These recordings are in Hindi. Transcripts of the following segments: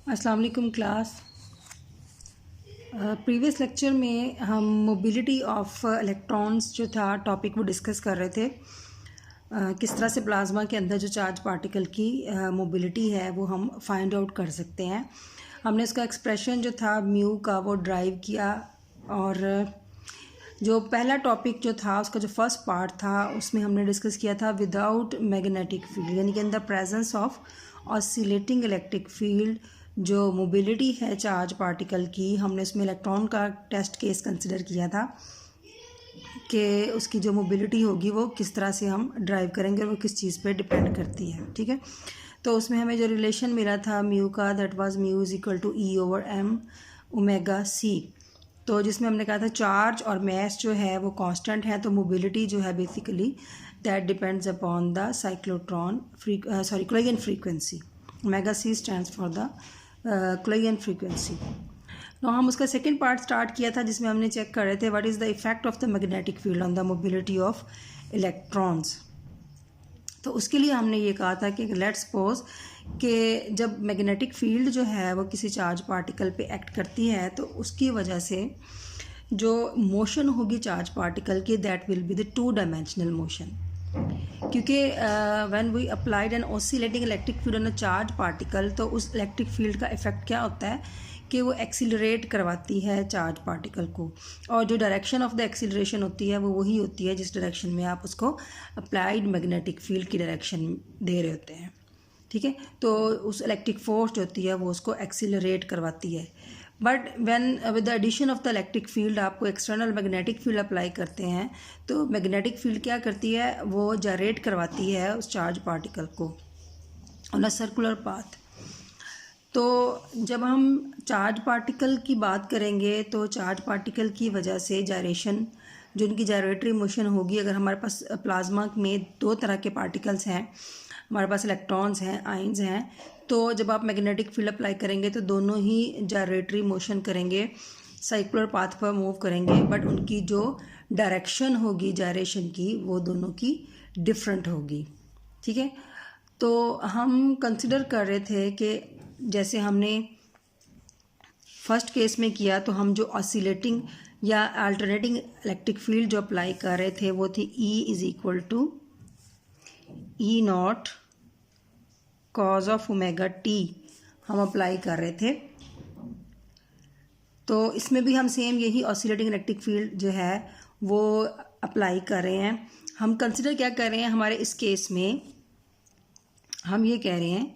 अस्सलाम वालेकुम क्लास। प्रीवियस लेक्चर में हम मोबिलिटी ऑफ इलेक्ट्रॉन्स जो था टॉपिक वो डिस्कस कर रहे थे। किस तरह से प्लाज्मा के अंदर जो चार्ज पार्टिकल की मोबिलिटी है वो हम फाइंड आउट कर सकते हैं। हमने इसका एक्सप्रेशन जो था म्यू का वो ड्राइव किया, और जो पहला टॉपिक जो था उसका जो फर्स्ट पार्ट था उसमें हमने डिस्कस किया था विदाउट मैग्नेटिक फील्ड, यानी कि in the presence of oscillating electric field जो मोबिलिटी है चार्ज पार्टिकल की, हमने उसमें इलेक्ट्रॉन का टेस्ट केस कंसिडर किया था कि उसकी जो मोबिलिटी होगी वो किस तरह से हम ड्राइव करेंगे और वो किस चीज़ पे डिपेंड करती है। ठीक है, तो उसमें हमें जो रिलेशन मिला था म्यू का, that was mu is equal to E over M omega सी। तो जिसमें हमने कहा था चार्ज और मैस जो है वो कांस्टेंट है, तो मोबिलिटी जो है basically that depends upon the cyclotron क्लोईगन frequency. Omega c stands for the क्लोईगन फ्रीक्वेंसी। तो हम उसका सेकेंड पार्ट स्टार्ट किया था जिसमें हमने चेक कर रहे थे what is the effect of the magnetic field on the mobility of electrons. तो उसके लिए हमने ये कहा था कि लेट्स सपोज कि जब मैग्नेटिक फील्ड जो है वो किसी चार्ज पार्टिकल पे एक्ट करती है तो उसकी वजह से जो मोशन होगी चार्ज पार्टिकल की that will be the two dimensional motion, क्योंकि when we applied an oscillating electric field on a charge particle, तो उस इलेक्ट्रिक फील्ड का इफेक्ट क्या होता है कि वो एक्सीलरेट करवाती है चार्ज पार्टिकल को, और जो डायरेक्शन ऑफ द एक्सीलरेशन होती है वो वही होती है जिस डायरेक्शन में आप उसको अप्लाइड मैग्नेटिक फील्ड की डायरेक्शन दे रहे होते हैं। ठीक है, तो उस इलेक्ट्रिक फोर्स जो होती है वो उसको एक्सीलरेट करवाती है। But when with the addition of the electric field आपको एक्सटर्नल मैग्नेटिक फील्ड अप्लाई करते हैं, तो मैग्नेटिक फील्ड क्या करती है, वो जनरेट करवाती है उस चार्ज पार्टिकल को ऑन अ सर्कुलर पाथ। तो जब हम चार्ज पार्टिकल की बात करेंगे तो चार्ज पार्टिकल की वजह से जायरेशन, जो उनकी जायरेटरी मोशन होगी, अगर हमारे पास प्लाज्मा में दो तरह के पार्टिकल्स हैं, हमारे पास इलेक्ट्रॉन्स हैं, आयंस हैं, तो जब आप मैग्नेटिक फील्ड अप्लाई करेंगे तो दोनों ही जायरेटरी मोशन करेंगे, सर्कुलर पाथ पर मूव करेंगे, बट उनकी जो डायरेक्शन होगी जायरेशन की वो दोनों की डिफरेंट होगी। ठीक है, तो हम कंसिडर कर रहे थे कि जैसे हमने फर्स्ट केस में किया तो हम जो ऑसिलेटिंग या अल्टरनेटिंग इलेक्ट्रिक फील्ड जो अप्लाई कर रहे थे वो थी E is equal to E not cos of omega T हम अप्लाई कर रहे थे। तो इसमें भी हम सेम यही ऑसिलेटिंग इलेक्ट्रिक फील्ड जो है वो अप्लाई कर रहे हैं। हम कंसिडर क्या कर रहे हैं, हमारे इस केस में हम ये कह रहे हैं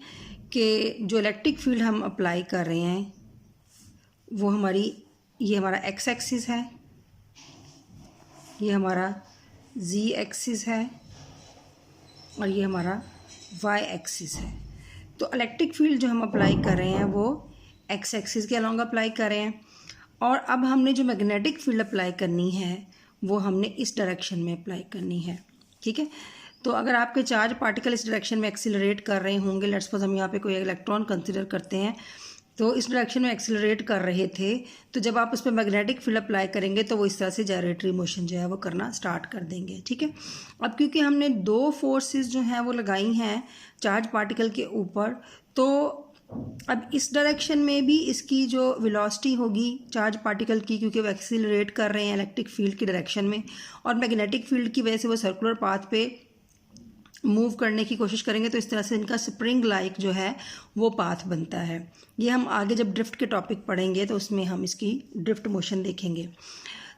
कि जो इलेक्ट्रिक फील्ड हम अप्लाई कर रहे हैं वो हमारी, ये हमारा एक्स एक्सिस है, ये हमारा जी एक्सिस है, और ये हमारा वाई एक्सिस है। तो इलेक्ट्रिक फील्ड जो हम अप्लाई कर रहे हैं वो एक्स एक्सिस के अलॉन्ग अप्लाई कर रहे हैं, और अब हमने जो मैग्नेटिक फील्ड अप्लाई करनी है वो हमने इस डायरेक्शन में अप्लाई करनी है। ठीक है, तो अगर आपके चार्ज पार्टिकल इस डायरेक्शन में एक्सीलरेट कर रहे होंगे, लेट्स सपोज हम यहाँ पे कोई इलेक्ट्रॉन कंसिडर करते हैं, तो इस डायरेक्शन में एक्सीलरेट कर रहे थे, तो जब आप उस पर मैग्नेटिक फील्ड अप्लाई करेंगे तो वो इस तरह से जायरेटरी मोशन जो है वो करना स्टार्ट कर देंगे। ठीक है, अब क्योंकि हमने दो फोर्सेस जो हैं वो लगाई हैं चार्ज पार्टिकल के ऊपर, तो अब इस डायरेक्शन में भी इसकी जो वेलोसिटी होगी चार्ज पार्टिकल की, क्योंकि वो एक्सीलरेट कर रहे हैं इलेक्ट्रिक फील्ड की डायरेक्शन में, और मैग्नेटिक फील्ड की वजह से वो सर्कुलर पाथ पे मूव करने की कोशिश करेंगे, तो इस तरह से इनका स्प्रिंग लाइक जो है वो पाथ बनता है। ये हम आगे जब ड्रिफ्ट के टॉपिक पढ़ेंगे तो उसमें हम इसकी ड्रिफ्ट मोशन देखेंगे।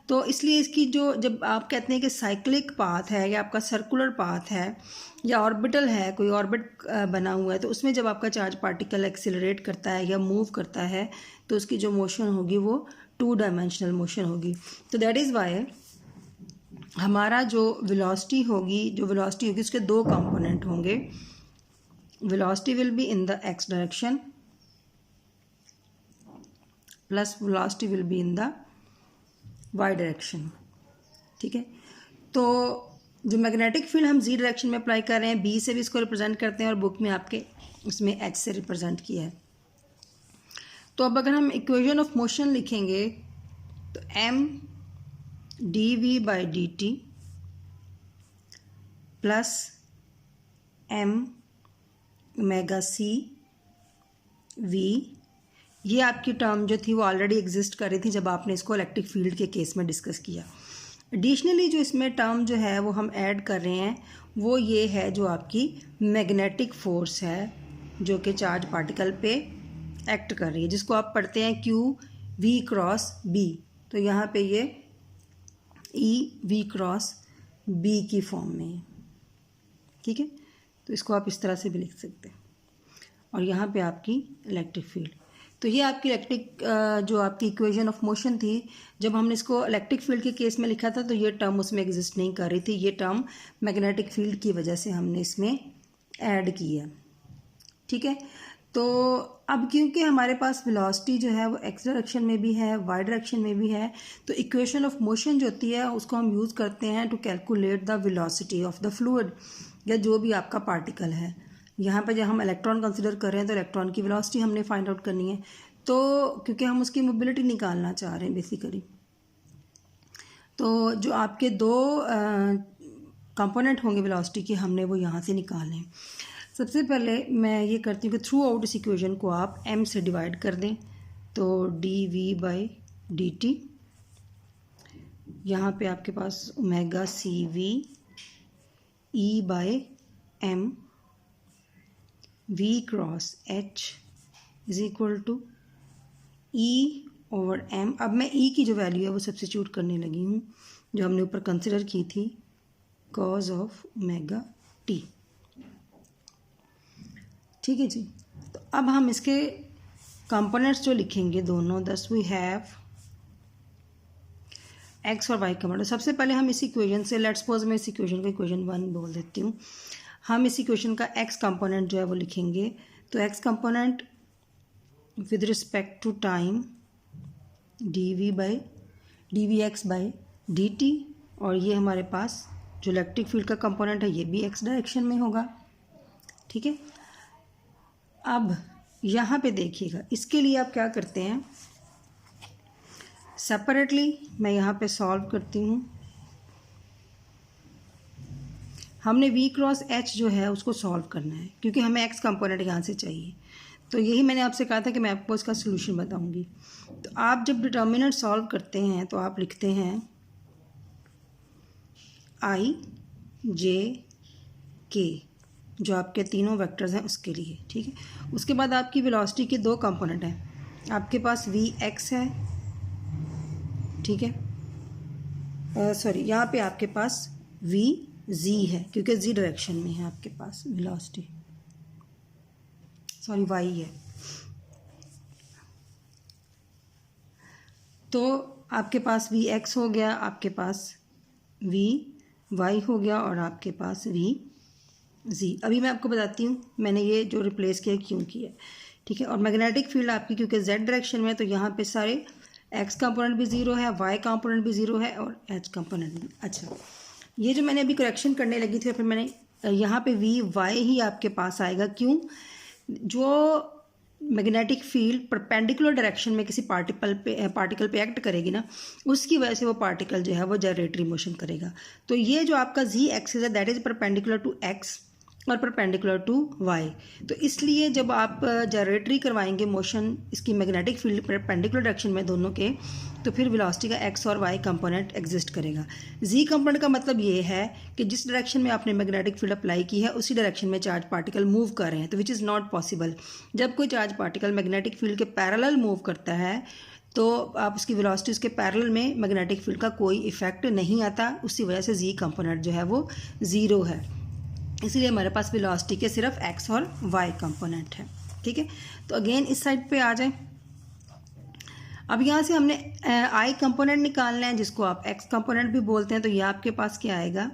तो इसलिए इसकी जो, जब आप कहते हैं कि साइक्लिक पाथ है या आपका सर्कुलर पाथ है या ऑर्बिटल है, कोई ऑर्बिट बना हुआ है, तो उसमें जब आपका चार्ज पार्टिकल एक्सिलरेट करता है या मूव करता है तो उसकी जो मोशन होगी वो टू डायमेंशनल मोशन होगी। तो दैट इज़ वाई हमारा जो वेलोसिटी होगी उसके दो कंपोनेंट होंगे। Velocity will be in the X direction plus velocity will be in the Y direction. ठीक है, तो जो मैग्नेटिक फील्ड हम जी डायरेक्शन में अप्लाई कर रहे हैं, बी से भी इसको रिप्रेजेंट करते हैं और बुक में आपके इसमें एच से रिप्रेजेंट किया है। तो अब अगर हम इक्वेशन ऑफ मोशन लिखेंगे तो M D V by D T plus M omega C V ये आपकी टर्म जो थी वो ऑलरेडी एग्जिस्ट कर रही थी जब आपने इसको इलेक्ट्रिक फील्ड के केस में डिस्कस किया। एडिशनली जो इसमें टर्म जो है वो हम ऐड कर रहे हैं वो ये है जो आपकी मैग्नेटिक फोर्स है जो कि चार्ज पार्टिकल पे एक्ट कर रही है, जिसको आप पढ़ते हैं क्यू वी क्रॉस बी। तो यहाँ पे ये ई वी क्रॉस बी की फॉर्म में है, ठीक है। तो इसको आप इस तरह से भी लिख सकते हैं। और यहाँ पे आपकी इलेक्ट्रिक फील्ड, तो ये आपकी इलेक्ट्रिक जो आपकी इक्वेशन ऑफ मोशन थी, जब हमने इसको इलेक्ट्रिक फील्ड के केस में लिखा था तो ये टर्म उसमें एग्जिस्ट नहीं कर रही थी। ये टर्म मैग्नेटिक फील्ड की वजह से हमने इसमें ऐड की है, ठीक है। तो अब क्योंकि हमारे पास वेलोसिटी जो है वो एक्स डायरेक्शन में भी है, वाई डायरेक्शन में भी है, तो इक्वेशन ऑफ मोशन जो होती है उसको हम यूज़ करते हैं to calculate the velocity of the fluid या जो भी आपका पार्टिकल है। यहाँ पे जब हम इलेक्ट्रॉन कंसिडर कर रहे हैं तो इलेक्ट्रॉन की वेलोसिटी हमने फाइंड आउट करनी है, तो क्योंकि हम उसकी मोबिलिटी निकालना चाह रहे हैं बेसिकली। तो जो आपके दो कंपोनेंट होंगे वेलोसिटी के, हमने वो यहाँ से निकालने हैं। सबसे पहले मैं ये करती हूँ कि थ्रू आउट इस इक्वेशन को आप m से डिवाइड कर दें, तो dv/dt, यहाँ पे आपके पास omega CV E/m v cross h is equal to E/m। अब मैं E की जो वैल्यू है वो सब्स्टिट्यूट करने लगी हूँ जो हमने ऊपर कंसिडर की थी, कॉज ऑफ ओमेगा t, ठीक है जी। तो अब हम इसके कंपोनेंट्स जो लिखेंगे दोनों, दस वी हैव एक्स और वाई कंपोनेंट। सबसे पहले हम इस इक्वेशन से, लेट्स सपोज मैं इस इक्वेशन को इक्वेशन 1 बोल देती हूँ, हम इस इक्वेशन का एक्स कंपोनेंट जो है वो लिखेंगे। तो X component with respect to time dvx/dt, और ये हमारे पास जो इलेक्ट्रिक फील्ड का कंपोनेंट है ये भी एक्स डायरेक्शन में होगा, ठीक है। अब यहाँ पे देखिएगा, इसके लिए आप क्या करते हैं, सेपरेटली मैं यहाँ पे सॉल्व करती हूँ। हमने v क्रॉस h जो है उसको सॉल्व करना है क्योंकि हमें x कंपोनेंट यहाँ से चाहिए। तो यही मैंने आपसे कहा था कि मैं आपको इसका सोल्यूशन बताऊँगी। तो आप जब डिटर्मिनेंट सॉल्व करते हैं तो आप लिखते हैं i j k, जो आपके तीनों वेक्टर्स हैं उसके लिए, ठीक है। उसके बाद आपकी वेलोसिटी के दो कंपोनेंट हैं, आपके पास vx है, ठीक है, सॉरी यहाँ पे आपके पास vz है क्योंकि z डायरेक्शन में है आपके पास वेलोसिटी, सॉरी y है। तो आपके पास vx हो गया, आपके पास vy हो गया और आपके पास vz। अभी मैं आपको बताती हूँ मैंने ये जो रिप्लेस किया क्यों किया, ठीक है। और मैग्नेटिक फील्ड आपकी क्योंकि z डायरेक्शन में है तो यहाँ पे सारे x कंपोनेंट भी ज़ीरो है, y कंपोनेंट भी ज़ीरो है और h कंपोनेंट भी। अच्छा, ये जो मैंने अभी करेक्शन करने लगी थी फिर मैंने यहाँ पे vy ही आपके पास आएगा, क्यों, जो मैग्नेटिक फील्ड परपेंडिकुलर डायरेक्शन में किसी पार्टिकल पे एक्ट करेगी ना, उसकी वजह से वो पार्टिकल जो है वो जनरेटरी मोशन करेगा। तो ये जो आपका z एक्सिस है that is perpendicular to x और परपेंडिकुलर टू y। तो इसलिए जब आप जनरेटरी करवाएंगे मोशन इसकी मैग्नेटिक फील्ड परपेंडिकुलर डायरेक्शन में दोनों के, तो फिर वेलोसिटी का x और y कंपोनेंट एग्जिस्ट करेगा। z कंपोनेंट का मतलब ये है कि जिस डायरेक्शन में आपने मैग्नेटिक फील्ड अप्लाई की है उसी डायरेक्शन में चार्ज पार्टिकल मूव कर रहे हैं, तो विच इज़ नॉट पॉसिबल। जब कोई चार्ज पार्टिकल मैग्नेटिक फील्ड के पैरेलल मूव करता है तो आप उसकी वेलोसिटी उसके पैरेलल में मैग्नेटिक फील्ड का कोई इफेक्ट नहीं आता, उसी वजह से z कंपोनेंट जो है वो ज़ीरो है। इसलिए हमारे पास वेलोसिटी के सिर्फ x और y कंपोनेंट है, ठीक है। तो अगेन इस साइड पे आ जाए। अब यहाँ से हमने i कंपोनेंट निकालना है जिसको आप x कंपोनेंट भी बोलते हैं। तो ये आपके पास क्या आएगा,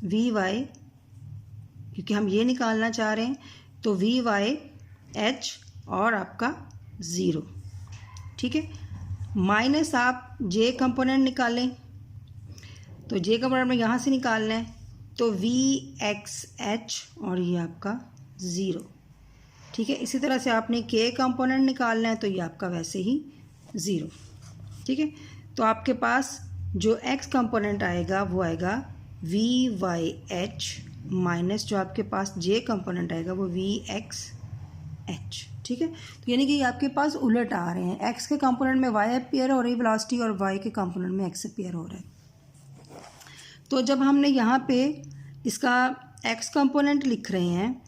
vy, क्योंकि हम ये निकालना चाह रहे हैं तो vy/h और आपका ज़ीरो, ठीक है। माइनस आप j कंपोनेंट निकालें, तो j कंपोनेंट में यहाँ से निकालना है तो vx/h और ये आपका ज़ीरो, ठीक है। इसी तरह से आपने k कंपोनेंट निकालना है तो ये आपका वैसे ही ज़ीरो, ठीक है। तो आपके पास जो x कंपोनेंट आएगा वो आएगा vy/h माइनस जो आपके पास j कंपोनेंट आएगा वो vx/h, ठीक है। तो यानी कि ये आपके पास उलट आ रहे हैं, एक्स के कंपोनेंट में वाई अपीयर हो रही वेलोसिटी और वाई के कंपोनेंट में एक्स अपीयर हो रहा है। तो जब हमने यहाँ पे इसका एक्स कंपोनेंट लिख रहे हैं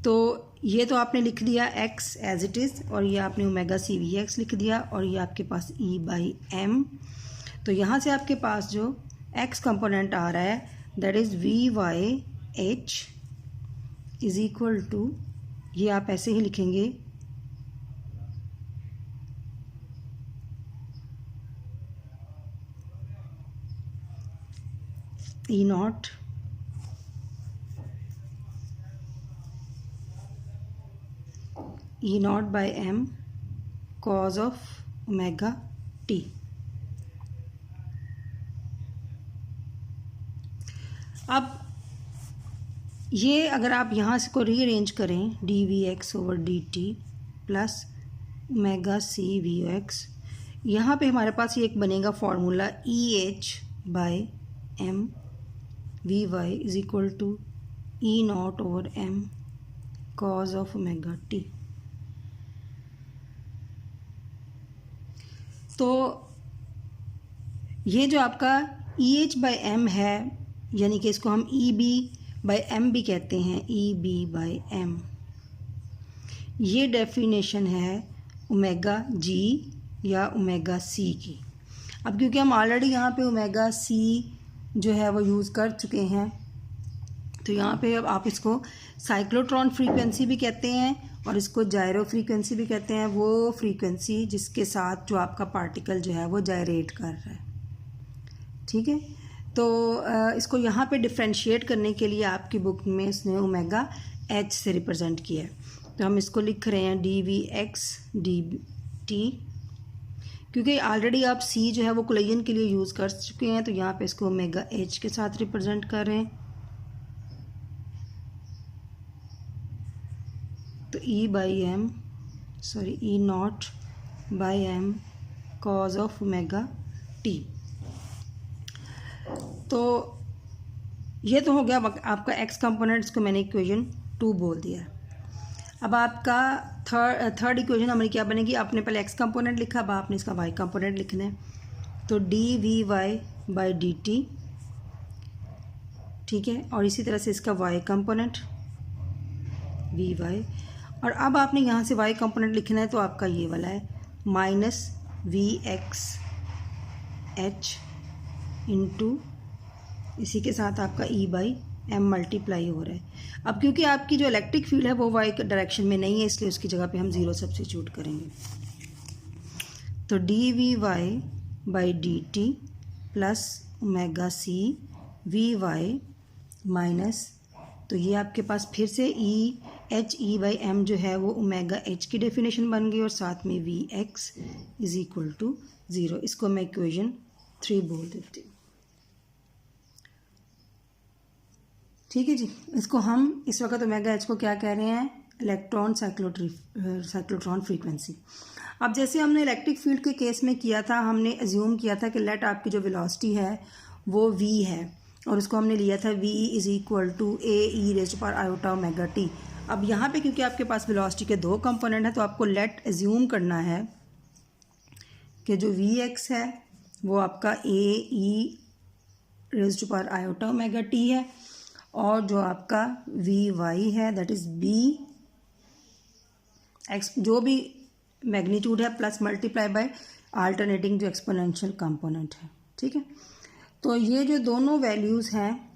तो ये तो आपने लिख दिया एक्स एज इट इज़, और ये आपने ओमेगा सी वी एक्स लिख दिया, और ये आपके पास ई बाई एम। तो यहाँ से आपके पास जो एक्स कंपोनेंट आ रहा है that is v y h is equal to, ये आप ऐसे ही लिखेंगे e naught e naught by m cos of omega T. अब ये अगर आप यहाँ से को रीअरेंज करें d we x over d T plus omega C v x, यहाँ पे हमारे पास ये एक बनेगा formula e h by m v y is equal to E naught over m cos of omega t. तो ये जो आपका ई एच बाई एम है, यानी कि इसको हम ई बी बाई एम भी कहते हैं, ई बी बाई एम, ये डेफिनेशन है ओमेगा जी या ओमेगा सी की। अब क्योंकि हम ऑलरेडी यहाँ पे ओमेगा सी जो है वो यूज़ कर चुके हैं, तो यहाँ पे अब आप इसको साइक्लोट्रॉन फ्रीक्वेंसी भी कहते हैं और इसको जायरो फ्रीक्वेंसी भी कहते हैं, वो फ्रीक्वेंसी जिसके साथ जो आपका पार्टिकल जो है वो जायरेट कर रहा है, ठीक है। तो इसको यहाँ पे डिफ्रेंशिएट करने के लिए आपकी बुक में इसने ओमेगा एच से रिप्रेजेंट किया है, तो हम इसको लिख रहे हैं D we X D T, क्योंकि ऑलरेडी आप सी जो है वो कोलिजन के लिए यूज़ कर चुके हैं, तो यहाँ पे इसको ओमेगा एच के साथ रिप्रेजेंट कर रहे हैं। तो e by m sorry e naught by m cos of omega t. तो ये तो हो गया आपका एक्स कंपोनेंट, इसको मैंने इक्वेशन 2 बोल दिया। अब आपका थर्ड इक्वेशन हमारी क्या बनेगी, आपने पहले एक्स कंपोनेंट लिखा, अब आपने इसका वाई कंपोनेंट लिखना है। तो D V Y by D T, ठीक है, और इसी तरह से इसका वाई कंपोनेंट वी वाई, और अब आपने यहाँ से वाई कंपोनेंट लिखना है, तो आपका ये वाला है minus V X H into इसी के साथ आपका ई बाई एम मल्टीप्लाई हो रहा है। अब क्योंकि आपकी जो इलेक्ट्रिक फील्ड है वो वाई डायरेक्शन में नहीं है, इसलिए उसकी जगह पे हम ज़ीरो सब्स्टिट्यूट करेंगे। तो D V Y by D T plus omega C V Y minus, तो ये आपके पास फिर से E H E by M जो है वो ओमेगा एच की डेफिनेशन बन गई, और साथ में V x is equal to zero. इसको मैं इक्वेशन 3 बोल देती हूँ, ठीक है जी। इसको हम इस वक्त ओमेगा एच को क्या कह रहे हैं, इलेक्ट्रॉन साइक्लोट्रॉन फ्रीक्वेंसी। अब जैसे हमने इलेक्ट्रिक फील्ड के केस में किया था, हमने अज्यूम किया था कि लेट आपकी जो वेलोसिटी है वो v है, और उसको हमने लिया था v इज equal to A E raised to power iota omega T. अब यहाँ पे क्योंकि आपके पास वेलोसिटी के 2 कंपोनेंट हैं, तो आपको लेट अज्यूम करना है कि जो वी एक्स है वो आपका a E raised to power iota omega t है, और जो आपका वी वाई है दैट इज़ बी एक्स, जो भी मैग्नीट्यूड है प्लस मल्टीप्लाई बाय अल्टरनेटिंग जो एक्सपोनेंशियल कंपोनेंट है, ठीक है। तो ये जो दोनों वैल्यूज़ हैं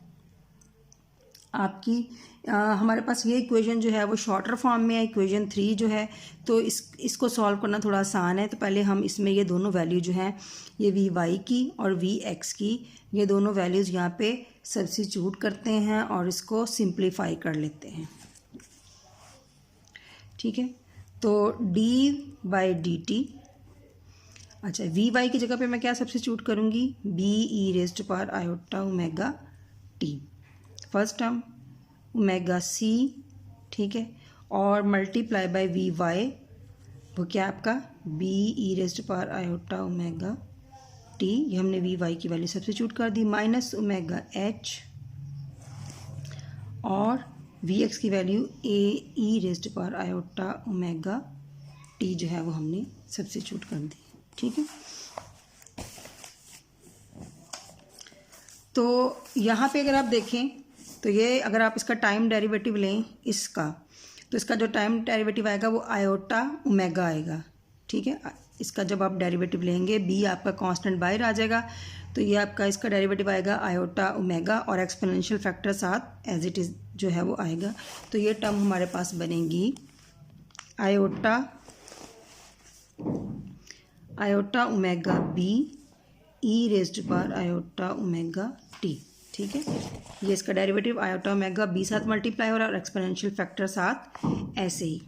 आपकी, हमारे पास ये इक्वेशन जो है वो शॉर्टर फॉर्म में है, इक्वेशन 3 जो है, तो इसको सॉल्व करना थोड़ा आसान है। तो पहले हम इसमें ये दोनों वैल्यू जो हैं, ये वी वाई की और वी एक्स की, ये दोनों वैल्यूज़ यहाँ पे सब्स्टिट्यूट करते हैं और इसको सिंप्लीफाई कर लेते हैं, ठीक है। तो डी बाई डी टी, अच्छा वी वाई की जगह पे मैं क्या सब्स्टिट्यूट करूँगी, B E raised to power iota omega T, first term omega C, ठीक है, और मल्टीप्लाई बाय वी वाई, वो क्या आपका B E raised to power iota omega T, ये हमने वी वाई की वैल्यू सब्स्टिट्यूट कर दी, माइनस ओमेगा एच, और वी एक्स की value A E raised to power iota omega T जो है वो हमने सब्स्टिट्यूट कर दी। ठीक है, तो यहाँ पे अगर आप देखें तो ये अगर आप इसका टाइम डेरिवेटिव लें इसका, तो इसका जो टाइम डेरिवेटिव आएगा वो आयोटा ओमेगा आएगा। ठीक है, इसका जब आप डेरिवेटिव लेंगे बी आपका कांस्टेंट बाहर आ जाएगा, तो ये आपका इसका डेरिवेटिव आएगा आयोटा ओमेगा और एक्सपोनेंशियल फैक्टर साथ एज इट इज़ जो है वो आएगा। तो ये टर्म हमारे पास बनेगी आयोटा ओमेगा बी ई raised power iota omega T. ठीक है, ये इसका डेरिवेटिव आयोटा ओमेगा बी साथ मल्टीप्लाई हो रहा है और एक्सपोनेंशियल फैक्टर साथ ऐसे ही।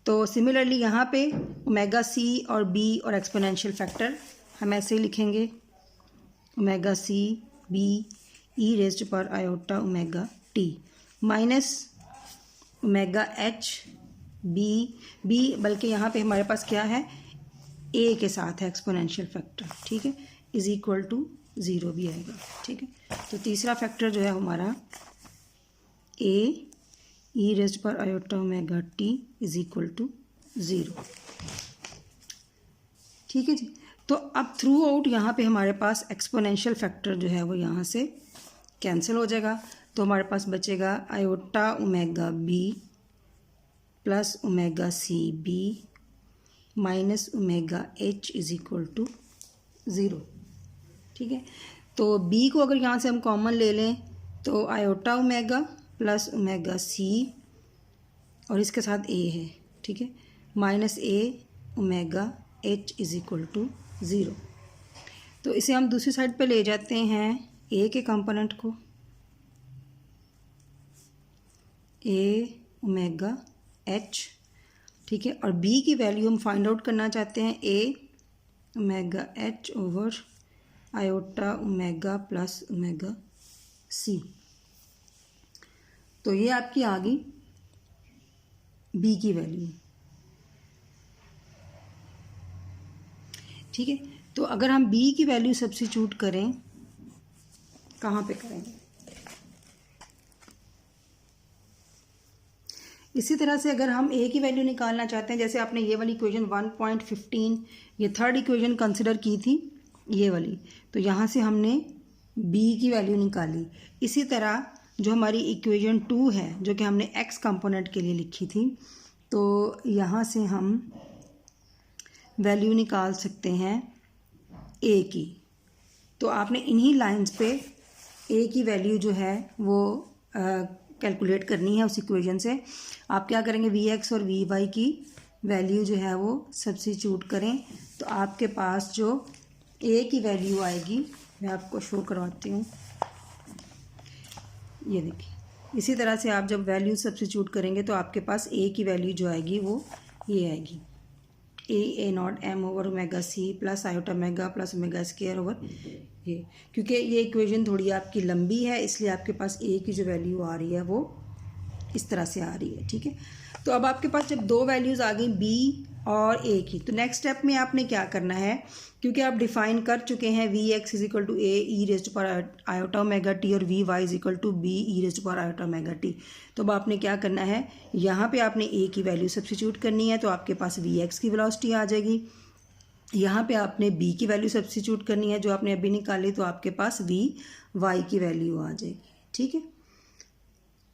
तो सिमिलरली यहाँ पे ओमेगा सी और बी और एक्सपोनेंशियल फैक्टर हम ऐसे ही लिखेंगे, ओमेगा सी बी ई raised power iota omega T minus omega H B बल्कि यहाँ पे हमारे पास क्या है, ए के साथ है एक्सपोनेंशियल फैक्टर। ठीक है, इज इक्वल टू 0 भी आएगा। ठीक है, तो तीसरा फैक्टर जो है हमारा a e raised power iota omega t is equal to 0। ठीक है जी, तो अब थ्रू आउट यहाँ पे हमारे पास एक्सपोनेंशियल फैक्टर जो है वो यहाँ से कैंसिल हो जाएगा, तो हमारे पास बचेगा iota omega B plus omega C B minus omega H is equal to 0। ठीक है, तो बी को अगर यहाँ से हम कॉमन ले लें तो iota omega plus omega C और इसके साथ ए है। ठीक है, minus A omega H is equal to 0। तो इसे हम दूसरी साइड पे ले जाते हैं ए के कंपोनेंट को, ए ओमेगा एच। ठीक है, और बी की वैल्यू हम फाइंड आउट करना चाहते हैं a omega h over iota omega plus omega सी। तो ये आपकी आ गई बी की वैल्यू। ठीक है, तो अगर हम बी की वैल्यू सब्स्टिट्यूट करें, कहाँ पे करेंगे, इसी तरह से अगर हम ए की वैल्यू निकालना चाहते हैं, जैसे आपने ये वाली इक्वेशन 1.15 ये थर्ड इक्वेशन कंसिडर की थी ये वाली, तो यहाँ से हमने बी की वैल्यू निकाली। इसी तरह जो हमारी इक्वेशन 2 है जो कि हमने एक्स कंपोनेंट के लिए लिखी थी, तो यहाँ से हम वैल्यू निकाल सकते हैं ए की। तो आपने इन्हीं लाइंस पे ए की वैल्यू जो है वो कैलकुलेट करनी है उस इक्वेशन से। आप क्या करेंगे, वी एक्स और वी वाई की वैल्यू जो है वो सब्स्टिट्यूट करें, तो आपके पास जो ए की वैल्यू आएगी मैं आपको शो करवाती हूँ। ये देखिए, इसी तरह से आप जब वैल्यू सब्स्टिट्यूट करेंगे तो आपके पास ए की वैल्यू जो आएगी वो ये आएगी, a naught m over omega c plus iota omega plus omega square over ये। क्योंकि ये इक्वेशन थोड़ी आपकी लंबी है इसलिए आपके पास ए की जो वैल्यू आ रही है वो इस तरह से आ रही है। ठीक है, तो अब आपके पास जब दो वैल्यूज़ आ गई बी और ए की, तो नेक्स्ट स्टेप में आपने क्या करना है, क्योंकि आप डिफाइन कर चुके हैं v x is equal to A e raised power iota omega t और v y is equal to b E raised power iota omega t. तो अब आपने क्या करना है, यहाँ पे आपने ए की वैल्यू सब्स्टिट्यूट करनी है, तो आपके पास वी एक्स की वेलोसिटी आ जाएगी। यहाँ पे आपने बी की वैल्यू सब्स्टिट्यूट करनी है जो आपने अभी निकाली, तो आपके पास वी वाई की वैल्यू आ जाएगी। ठीक है,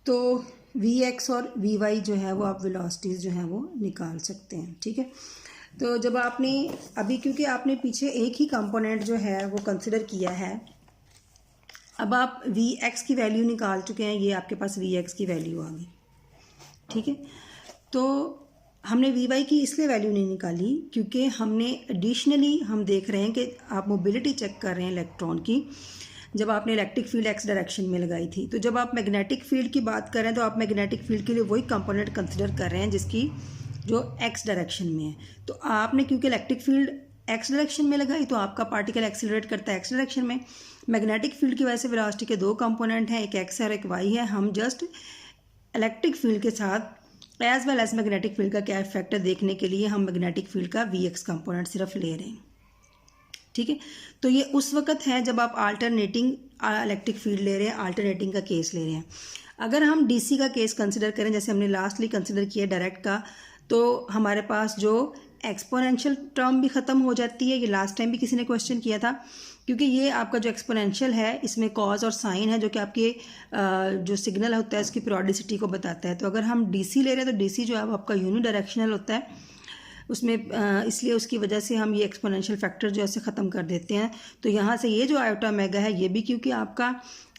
तो वी एक्स और वी वाई जो है वो आप वेलोसिटीज़ जो हैं वो निकाल सकते हैं। ठीक है, तो जब आपने अभी, क्योंकि आपने पीछे एक ही कंपोनेंट जो है वो कंसिडर किया है, अब आप वी एक्स की वैल्यू निकाल चुके हैं, ये आपके पास वी एक्स की वैल्यू आ गई। ठीक है, तो हमने वी वाई की इसलिए वैल्यू नहीं निकाली क्योंकि हमने एडिशनली हम देख रहे हैं कि आप मोबिलिटी चेक कर रहे हैं इलेक्ट्रॉन की, जब आपने इलेक्ट्रिक फील्ड एक्स डायरेक्शन में लगाई थी। तो जब आप मैग्नेटिक फील्ड की बात कर रहे हैं तो आप मैग्नेटिक फील्ड के लिए वही कंपोनेंट कंसिडर कर रहे हैं जिसकी जो एक्स डायरेक्शन में है। तो आपने क्योंकि इलेक्ट्रिक फील्ड एक्स डायरेक्शन में लगाई तो आपका पार्टिकल एक्सीलरेट करता है एक्स डायरेक्शन में। मैग्नेटिक फील्ड की वजह से वेलोसिटी के दो कंपोनेंट हैं, एक एक्स है और एक वाई है। हम जस्ट इलेक्ट्रिक फील्ड के साथ as well as magnetic field का क्या इफेक्ट है देखने के लिए हम मैग्नेटिक फील्ड का वी एक्स कंपोनेंट सिर्फ ले रहे हैं। ठीक है, तो ये उस वक्त है जब आप अल्टरनेटिंग इलेक्ट्रिक फील्ड ले रहे हैं, अल्टरनेटिंग का केस ले रहे हैं। अगर हम डीसी का केस कंसिडर करें, जैसे हमने लास्टली कंसिडर किया डायरेक्ट का, तो हमारे पास जो एक्सपोनेंशियल टर्म भी ख़त्म हो जाती है। ये लास्ट टाइम भी किसी ने क्वेश्चन किया था, क्योंकि ये आपका जो एक्सपोनेंशियल है इसमें कॉज और साइन है जो कि आपके जो सिग्नल होता है इसकी पीरियोडिसिटी को बताता है। तो अगर हम डीसी ले रहे हैं तो डीसी जो है वो आपका यूनि डायरेक्शनल होता है उसमें, इसलिए उसकी वजह से हम ये एक्सपोनेंशियल फैक्टर जो है उसे ख़त्म कर देते हैं। तो यहाँ से ये जो आयोटा ओमेगा है ये भी क्योंकि आपका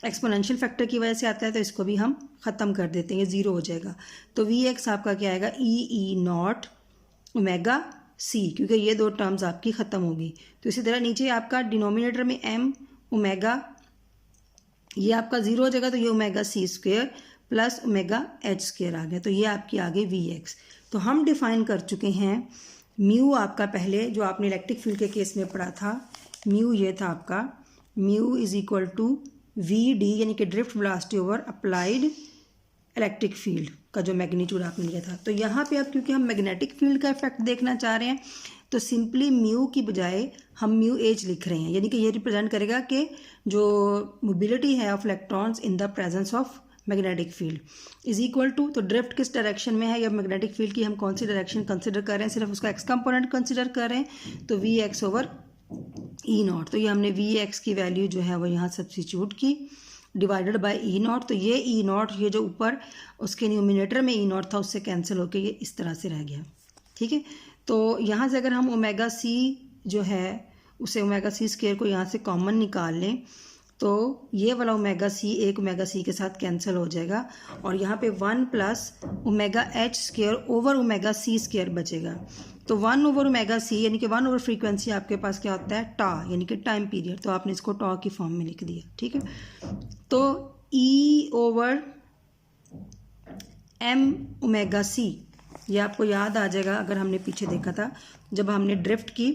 एक्सपोनेंशियल फैक्टर की वजह से आता है तो इसको भी हम ख़त्म कर देते हैं, ये ज़ीरो हो जाएगा। तो वी एक्स आपका क्या आएगा, ई नॉट ओमेगा सी, क्योंकि ये दो टर्म्स आपकी ख़त्म होगी। तो इसी तरह नीचे आपका डिनोमिनेटर में एम ओमेगा ये आपका ज़ीरो हो जाएगा, तो ये omega c square plus omega h square आ गया। तो ये आपकी आ गई वी एक्स। तो हम डिफ़ाइन कर चुके हैं म्यू आपका पहले जो आपने इलेक्ट्रिक फील्ड के केस में पढ़ा था, म्यू ये था आपका, mu is equal to V D यानी कि drift velocity over applied electric field का जो मैग्नीट्यूड आपने लिया था। तो यहाँ पे अब क्योंकि हम मैग्नेटिक फील्ड का इफेक्ट देखना चाह रहे हैं तो सिंपली म्यू की बजाय हम म्यू एच लिख रहे हैं, यानी कि ये रिप्रेजेंट करेगा कि जो मोबिलिटी है of electrons in the presence of magnetic field is equal to, तो ड्रिफ्ट किस डायरेक्शन में है या मैग्नेटिक फील्ड की हम कौन सी डायरेक्शन कंसिडर कर रहे हैं, सिर्फ उसका एक्स कंपोनेंट कंसिडर कर रहे हैं, तो V x over E naught. तो ये हमने वी एक्स की वैल्यू जो है वो यहाँ सब्स्टिट्यूट की डिवाइडेड बाय ई नॉट। तो ये ई नॉट ये जो ऊपर उसके न्यूमिनेटर में ई नॉट था उससे कैंसिल होकर ये इस तरह से रह गया, ठीक है। तो यहाँ से अगर हम ओमेगा सी जो है उसे ओमेगा सी स्क्वायर को यहाँ से कॉमन निकाल लें तो ये वाला ओमेगा सी एक ओमेगा सी के साथ कैंसिल हो जाएगा और यहाँ पे 1 plus omega H square over omega C square बचेगा। तो 1 ओवर ओमेगा सी यानी कि 1 ओवर फ्रीक्वेंसी आपके पास क्या होता है, टा यानी कि टाइम पीरियड, तो आपने इसको टॉ की फॉर्म में लिख दिया, ठीक है। तो E over M omega C ये आपको याद आ जाएगा अगर हमने पीछे देखा था जब हमने ड्रिफ्ट की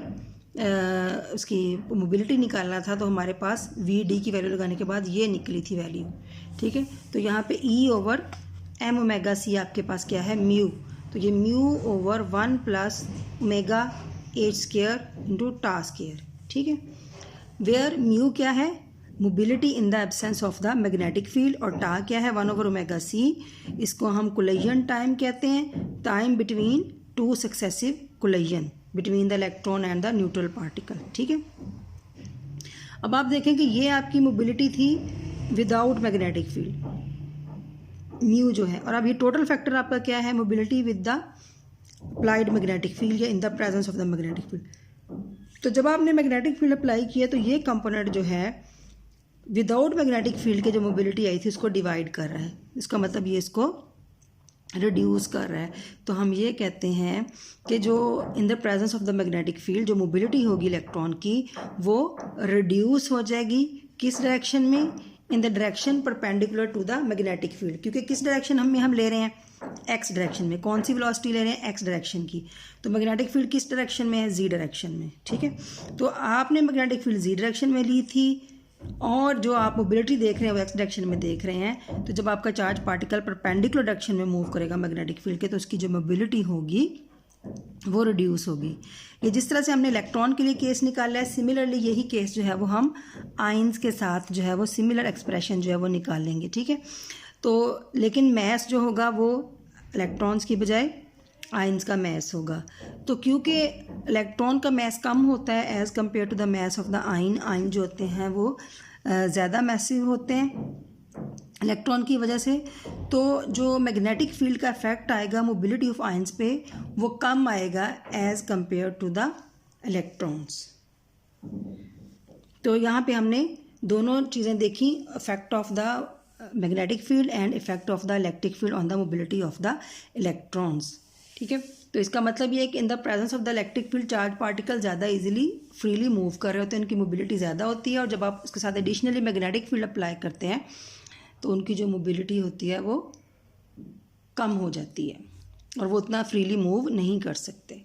उसकी मोबिलिटी निकालना था तो हमारे पास वी डी की वैल्यू लगाने के बाद ये निकली थी वैल्यू, ठीक है। तो यहाँ पे E over M omega C आपके पास क्या है, म्यू, तो ये mu over 1 plus omega H square into tau square, ठीक है। वेयर म्यू क्या है, mobility in the absence of the magnetic field, और टा क्या है 1 ओवर ओमेगा सी, इसको हम कोलिजन टाइम कहते हैं, time between two successive collision between the electron and the neutral particle, ठीक है। अब आप देखें कि ये आपकी मोबिलिटी थी विदाउट मैग्नेटिक फील्ड म्यू जो है, और अब ये टोटल फैक्टर आपका क्या है, mobility with the applied magnetic field या in the presence of the magnetic field. तो जब आपने मैग्नेटिक फील्ड अप्लाई किया तो ये कंपोनेंट जो है विदाउट मैग्नेटिक फील्ड के जो मोबिलिटी आई थी उसको डिवाइड कर रहा है, इसका मतलब ये इसको रिड्यूस कर रहा है। तो हम ये कहते हैं कि जो in the presence of the magnetic field जो मोबिलिटी होगी इलेक्ट्रॉन की वो रिड्यूस हो जाएगी, किस डायरेक्शन में, in the direction perpendicular to the magnetic field, क्योंकि किस डायरेक्शन हम ले रहे हैं, एक्स डायरेक्शन में, कौन सी वेलोसिटी ले रहे हैं, एक्स डायरेक्शन की, तो मैग्नेटिक फील्ड किस डायरेक्शन में है, जी डायरेक्शन में, ठीक है। तो आपने मैग्नेटिक फील्ड जी डायरेक्शन में ली थी और जो आप मोबिलिटी देख रहे हैं वो एक्स डायरेक्शन में देख रहे हैं। तो जब आपका चार्ज पार्टिकल परपेंडिकुलर डायरेक्शन में मूव करेगा मैग्नेटिक फील्ड के तो उसकी जो मोबिलिटी होगी वो रिड्यूस होगी। ये जिस तरह से हमने इलेक्ट्रॉन के लिए केस निकाला है, सिमिलरली यही केस जो है वो हम आयंस के साथ जो है वो सिमिलर एक्सप्रेशन जो है वो निकाल लेंगे, ठीक है। तो लेकिन मैस जो होगा वो इलेक्ट्रॉन्स की बजाय आयंस का मैस होगा। तो क्योंकि इलेक्ट्रॉन का मैस कम होता है as compared to the mass of the ion जो होते हैं वो ज़्यादा मैसिव होते हैं इलेक्ट्रॉन की वजह से, तो जो मैग्नेटिक फील्ड का इफेक्ट आएगा मोबिलिटी ऑफ आयंस पे वो कम आएगा as compared to the electrons. तो यहाँ पे हमने दोनों चीज़ें देखी, effect of the magnetic field and effect of the electric field on the mobility of the electrons, ठीक है। तो इसका मतलब ये है कि in the presence of the electric field charge particle ज़्यादा इजीली फ्रीली मूव कर रहे होते हैं, उनकी मोबिलिटी ज़्यादा होती है, और जब आप उसके साथ एडिशनली मैग्नेटिक फील्ड अप्लाई करते हैं तो उनकी जो मोबिलिटी होती है वो कम हो जाती है और वो उतना फ्रीली मूव नहीं कर सकते।